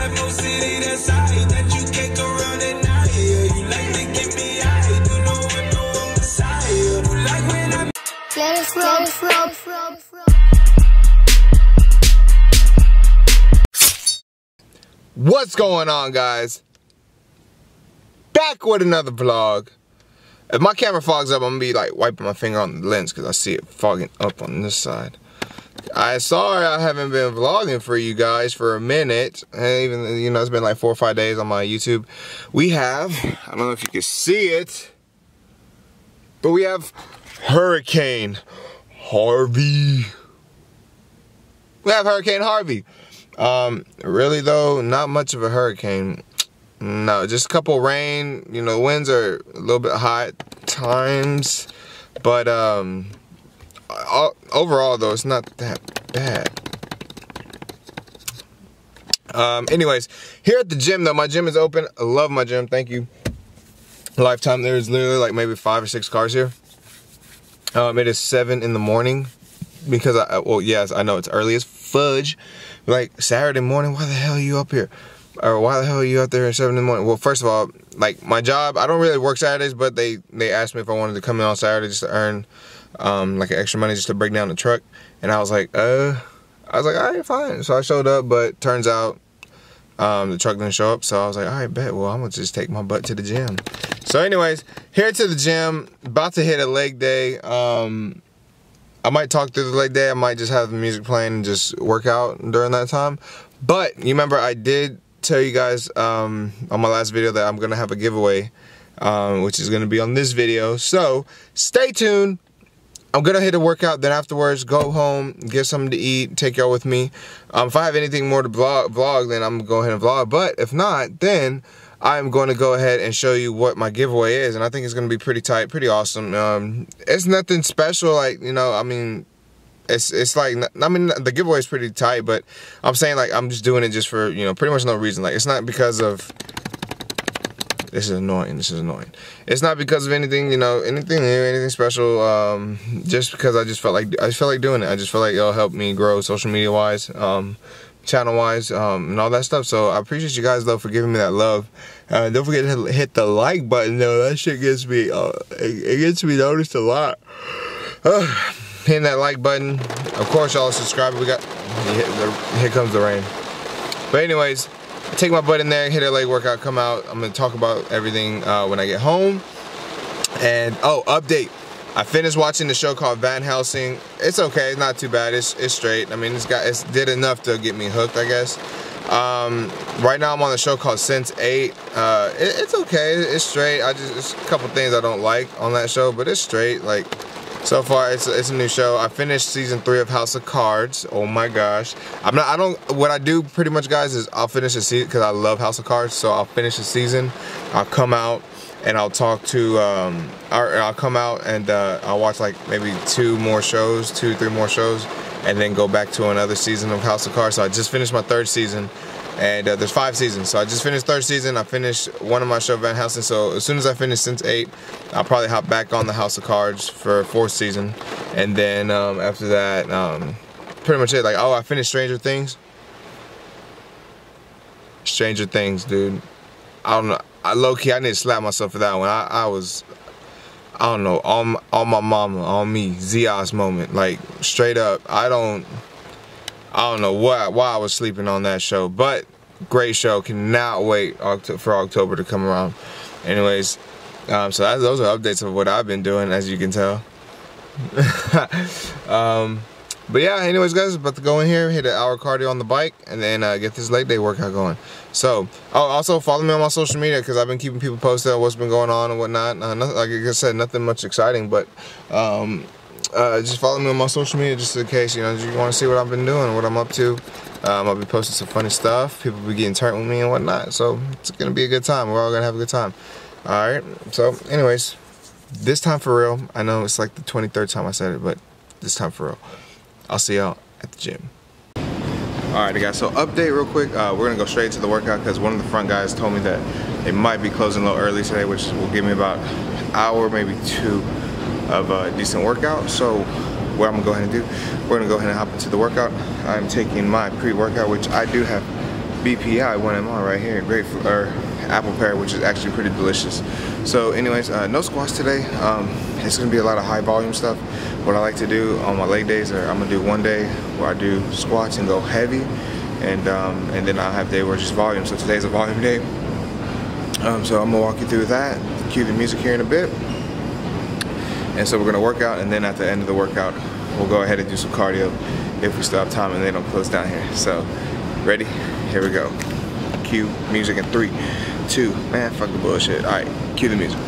have no city that's high that you can't go around at night. You like to get me high, you know I'm no Messiah. You like when I let us roll. What's going on, guys? Back with another vlog. If my camera fogs up, I'm gonna be like wiping my finger on the lens because I see it fogging up on this side. Sorry I haven't been vlogging for you guys for a minute. And even, you know, it's been like 4 or 5 days on my YouTube. We have, I don't know if you can see it, but we have Hurricane Harvey. We have Hurricane Harvey. Really though, not much of a hurricane. No, just a couple rain. You know, winds are a little bit high at times, but overall though, it's not that bad. Anyways, here at the gym though, my gym is open. I love my gym. Thank you, Lifetime. There's literally like maybe 5 or 6 cars here. It is 7 in the morning because well, yes, I know it's early as fudge. Like Saturday morning, why the hell are you up here? Or why the hell are you out there at 7 in the morning? Well, first of all, like my job, I don't really work Saturdays, but they asked me if I wanted to come in on Saturday just to earn like extra money just to break down the truck. And I was like, all right, fine. So I showed up, but turns out the truck didn't show up. So I was like, all right, bet. Well, I'm gonna just take my butt to the gym. So anyways, here to the gym, about to hit a leg day. I might talk through the leg day. I might just have the music playing and just work out during that time. But you remember I did tell you guys on my last video that I'm gonna have a giveaway, which is gonna be on this video. So stay tuned. I'm gonna hit a workout, then afterwards go home, get something to eat, take y'all with me. If I have anything more to vlog, then I'm gonna go ahead and vlog. But if not, then I'm going to go ahead and show you what my giveaway is, and I think it's going to be pretty tight, pretty awesome. It's nothing special, like, you know, I mean, it's like, I mean, the giveaway is pretty tight, but I'm saying, like, I'm just doing it just for, you know, pretty much no reason. Like, it's not because of, this is annoying, It's not because of anything, you know, anything new, anything special, just because I just felt like doing it. I just feel like it'll help me grow social media wise, channel wise, and all that stuff. So I appreciate you guys though for giving me that love. Don't forget to hit the like button though. That shit gets me it gets me noticed a lot. Hitting that like button. Of course y'all subscribe. We got here comes the rain. But anyways, take my butt in there, hit a leg workout, come out. I'm gonna talk about everything when I get home. And oh, update. I finished watching the show called Van Helsing. It's okay, it's not too bad. It's straight. I mean, it's did enough to get me hooked, I guess. Right now I'm on the show called Sense8. It's okay. It's straight. It's a couple things I don't like on that show, but it's straight. Like so far, it's a new show. I finished season 3 of House of Cards. Oh my gosh. What I do pretty much, guys, is I'll finish a season because I love House of Cards. So I'll finish a season. I'll come out and I'll talk to, I'll come out and I'll watch like maybe 2 or 3 more shows, and then go back to another season of House of Cards. So I just finished my 3rd season, and there's 5 seasons. So I just finished 3rd season. I finished one of my show, Van Helsing. So as soon as I finish Sense8, I'll probably hop back on the House of Cards for 4th season, and then after that, pretty much it. Like, oh, I finished Stranger Things. Stranger Things, dude. I don't know. Low-key, I need to slap myself for that one. I don't know, on my mama, on me, Zia's moment. Like, straight up, I don't know why I was sleeping on that show. But, great show. Cannot wait for October to come around. Anyways, so those are updates of what I've been doing, as you can tell. But yeah, anyways guys, about to go in here, hit an hour cardio on the bike, and then get this leg day workout going. So, also follow me on my social media because I've been keeping people posted on what's been going on and whatnot. Nothing, like I said, nothing much exciting, but just follow me on my social media just in case, you know, you want to see what I've been doing, what I'm up to. I'll be posting some funny stuff. People be getting turned with me and whatnot. So it's gonna be a good time. We're all gonna have a good time. All right. So, anyways, this time for real. I know it's like the 23rd time I said it, but this time for real. I'll see y'all at the gym. Alright guys, so update real quick. We're gonna go straight to the workout because one of the front guys told me that they might be closing a little early today, which will give me about an hour, maybe 2 of a decent workout. So what I'm gonna go ahead and do, we're gonna go ahead and hop into the workout. I'm taking my pre-workout, which I do have BPI when I'm on right here, grapefruit or apple pear, which is actually pretty delicious. So anyways, no squats today. It's gonna be a lot of high volume stuff. What I like to do on my leg days are I'm gonna do one day where I do squats and go heavy, and then I'll have a day where it's just volume. So today's a volume day. So I'm gonna walk you through that, cue the music here in a bit. And so we're gonna work out, and then at the end of the workout, we'll go ahead and do some cardio if we still have time and they don't close down here. So, ready? Here we go. Cue music in 3, 2, man, fuck the bullshit. All right, cue the music.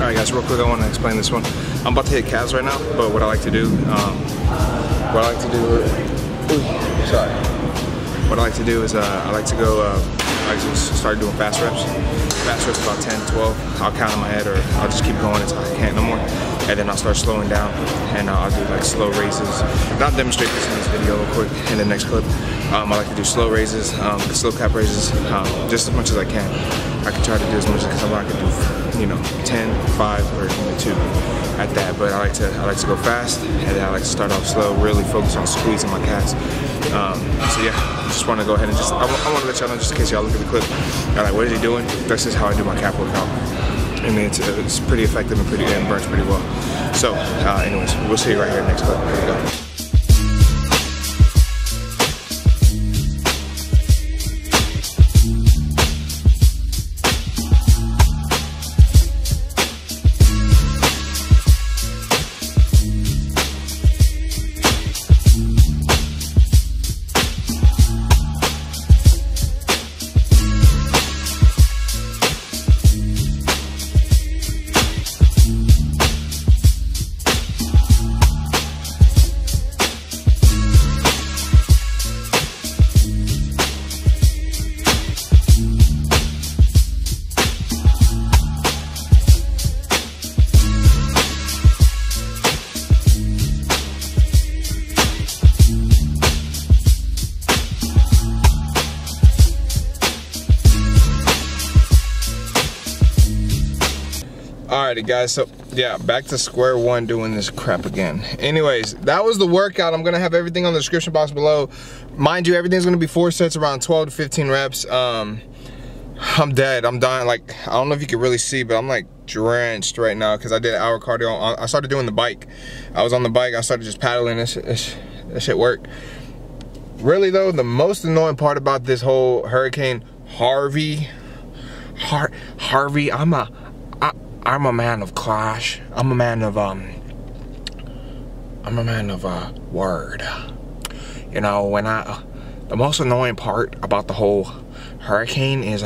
Alright guys, real quick, I want to explain this one. I'm about to hit calves right now, but what I like to do, What I like to do is I like to go, I just start doing fast reps. Fast reps about 10, 12. I'll count in my head, or I'll just keep going until I can't no more. And then I'll start slowing down, and I'll do like slow raises. And I'll demonstrate this in this video real quick in the next clip. I like to do slow raises, slow cap raises, just as much as I can. I can try to do as much as I can do, you know, 10, 5, or even 2 at that. But I like to go fast, and then I like to start off slow, really focus on squeezing my calves. So yeah, just want to go ahead and I want to let y'all know, just in case y'all look at the clip, I'm like, what is he doing? This is how I do my cap workout. And it's pretty effective and burns pretty well. So anyways, we'll see you right here next clip. Here we go. Alrighty guys, so yeah, back to square one doing this crap again. Anyways, that was the workout. I'm gonna have everything on the description box below. Mind you, everything's gonna be 4 sets, around 12 to 15 reps. I'm dead, I'm dying. Like, I don't know if you can really see, but I'm like drenched right now because I did an hour cardio. I started doing the bike. I was on the bike, I started just paddling. This shit worked. Really though, the most annoying part about this whole Hurricane Harvey, I'm a man of clash. I'm a man of word. You know, when the most annoying part about the whole hurricane is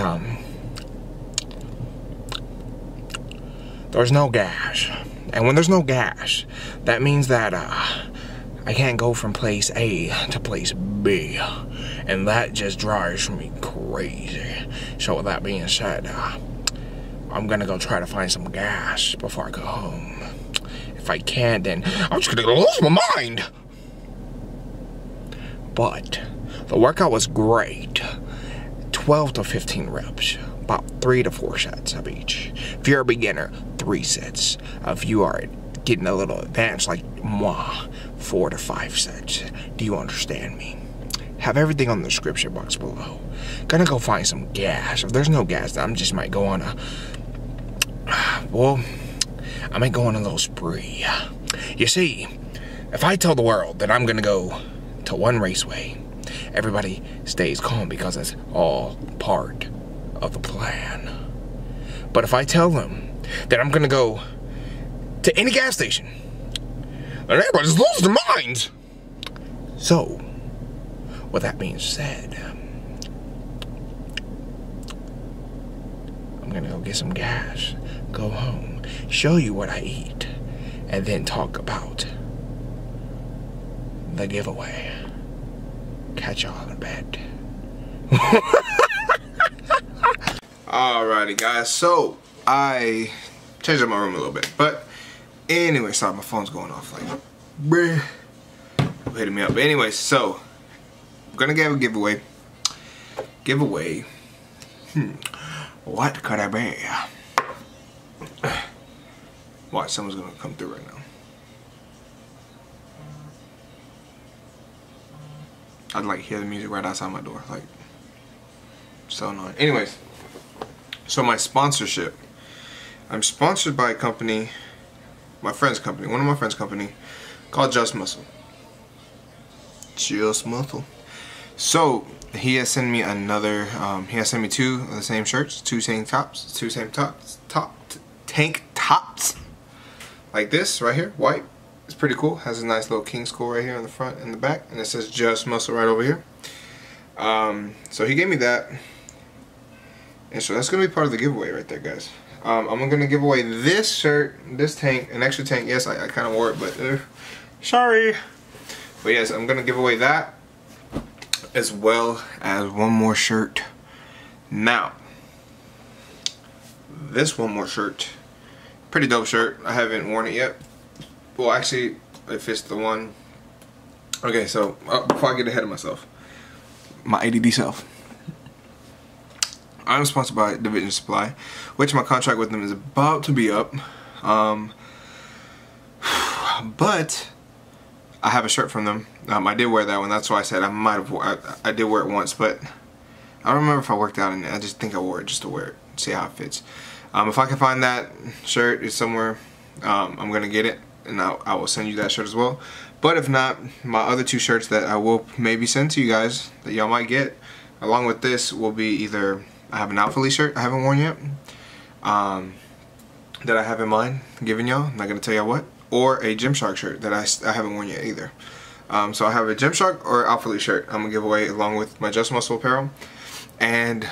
there's no gas. And when there's no gas, that means that I can't go from place A to place B. and that just drives me crazy. So with that being said, I'm gonna go try to find some gas before I go home. If I can, then I'm just gonna lose my mind. But the workout was great. 12 to 15 reps, about 3 to 4 sets of each. If you're a beginner, 3 sets. If you are getting a little advanced like moi, 4 to 5 sets. Do you understand me? Have everything on the description box below. Gonna go find some gas. If there's no gas, then I just might go on a, well, I might go on a little spree. You see, if I tell the world that I'm gonna go to one raceway, everybody stays calm because it's all part of the plan. But if I tell them that I'm gonna go to any gas station, then everybody just loses their minds. So, with that being said, I'm gonna go get some gas, go home, show you what I eat, and then talk about the giveaway. Catch y'all in bed. Alrighty guys, so I changed up my room a little bit, but anyway, sorry, my phone's going off like bruh, hitting me up. But anyway, so I'm gonna give a giveaway. What could I be? Watch, someone's gonna come through right now. I'd like hear the music right outside my door, like so annoying. Anyways, so my sponsorship. I'm sponsored by a company, my friend's company, one of my friend's company, called Just Muscle. Just Muscle. So he has sent me another. He has sent me 2 of the same shirts, 2 tank tops, tank tops, like this right here, white. It's pretty cool. Has a nice little king skull right here in the front and the back, and it says Just Muscle right over here. So he gave me that, and so that's gonna be part of the giveaway right there, guys. I'm gonna give away this shirt, this tank, an extra tank. Yes, I kind of wore it, but sorry. But yes, I'm gonna give away that, as well as one more shirt. Now, this one more shirt, pretty dope shirt. I haven't worn it yet. Well, actually, if it's the one. Okay, so before I get ahead of myself, my ADD self. I'm sponsored by Division Supply, which my contract with them is about to be up. But I have a shirt from them. I did wear that one. That's why I said I might have. I did wear it once, but I don't remember if I worked out in it. I just think I wore it just to wear it, see how it fits. If I can find that shirt, it's somewhere. I'm gonna get it, and I will send you that shirt as well. But if not, my other 2 shirts that I will maybe send to you guys that y'all might get, along with this, will be either I have an Alpha Lee shirt I haven't worn yet, that I have in mind giving y'all. I'm not gonna tell y'all what, or a Gymshark shirt that I haven't worn yet either. So I have a Gymshark or Alpha Lee shirt I'm gonna give away along with my Just Muscle apparel. And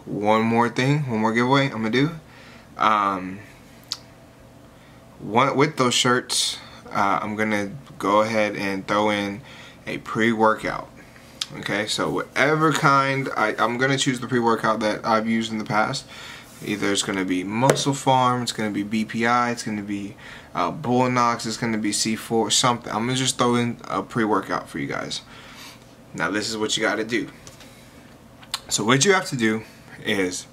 one more giveaway I'm gonna do. With those shirts, I'm gonna go ahead and throw in a pre-workout. Okay, so whatever kind, I'm gonna choose the pre-workout that I've used in the past. Either it's gonna be Muscle Farm, it's gonna be BPI, it's gonna be Bullnox, it's gonna be C4, something. I'm gonna just throw in a pre-workout for you guys. Now this is what you gotta do. So what you have to do is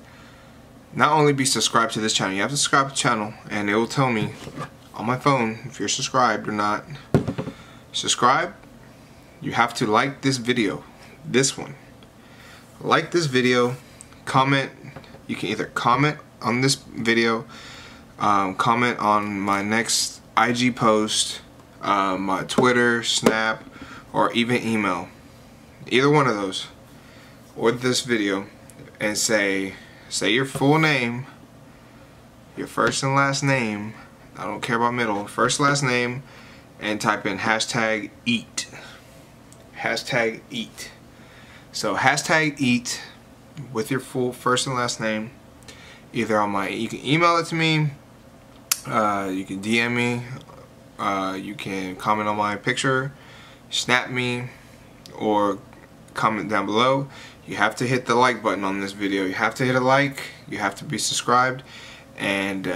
not only be subscribed to this channel, you have to subscribe to the channel, and it will tell me on my phone if you're subscribed or not. Subscribe. You have to like this video, this one. Like this video, comment. You can either comment on this video, comment on my next IG post, my Twitter, Snap, or even email. Either one of those, or this video, and say your full name, your first and last name. I don't care about middle. First, last name, and type in hashtag eat. Hashtag eat. So hashtag eat with your full first and last name. Either on my, you can email it to me, you can DM me, you can comment on my picture, snap me, or comment down below. You have to hit the like button on this video. You have to hit a like. You have to be subscribed, and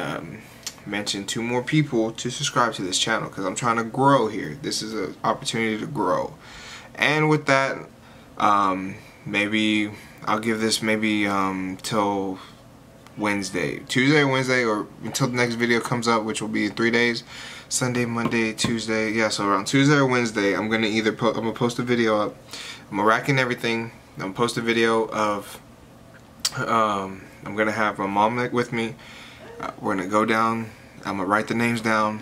mention 2 more people to subscribe to this channel, because I'm trying to grow here. This is an opportunity to grow. And with that, maybe I'll give this maybe till Wednesday, Tuesday or Wednesday, or until the next video comes up, which will be in 3 days. Sunday, Monday, Tuesday. Yeah, so around Tuesday or Wednesday, I'm gonna either I'm gonna post a video up. I'm gonna rack in everything. I'm gonna post a video of I'm gonna have my mom with me. We're gonna go down. I'm gonna write the names down,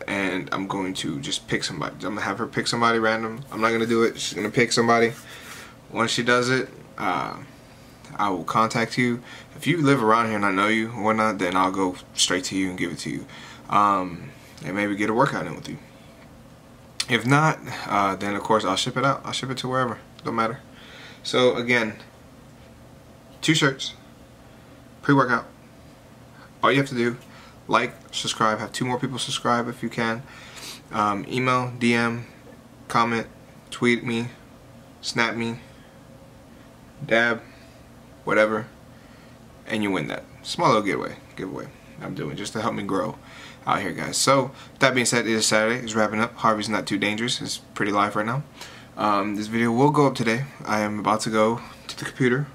and I'm going to just pick somebody. I'm gonna have her pick somebody random. I'm not gonna do it. She's gonna pick somebody. Once she does it, I will contact you. If you live around here and I know you or whatnot, then I'll go straight to you and give it to you. And maybe get a workout in with you. If not, then of course I'll ship it out. I'll ship it to wherever. Don't matter. So again, 2 shirts, pre-workout. All you have to do, like, subscribe, have 2 more people subscribe if you can. Email, DM, comment, tweet me, snap me, dab, whatever, and you win that small little giveaway I'm doing just to help me grow out here, guys. So that being said, it is Saturday. It's wrapping up. Harvey's not too dangerous. It's pretty live right now. This video will go up today. I am about to go to the computer,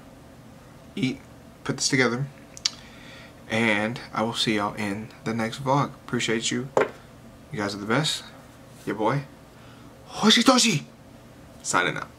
eat, put this together, and I will see y'all in the next vlog. Appreciate you. You guys are the best. Your boy Hoshitoshi signing out.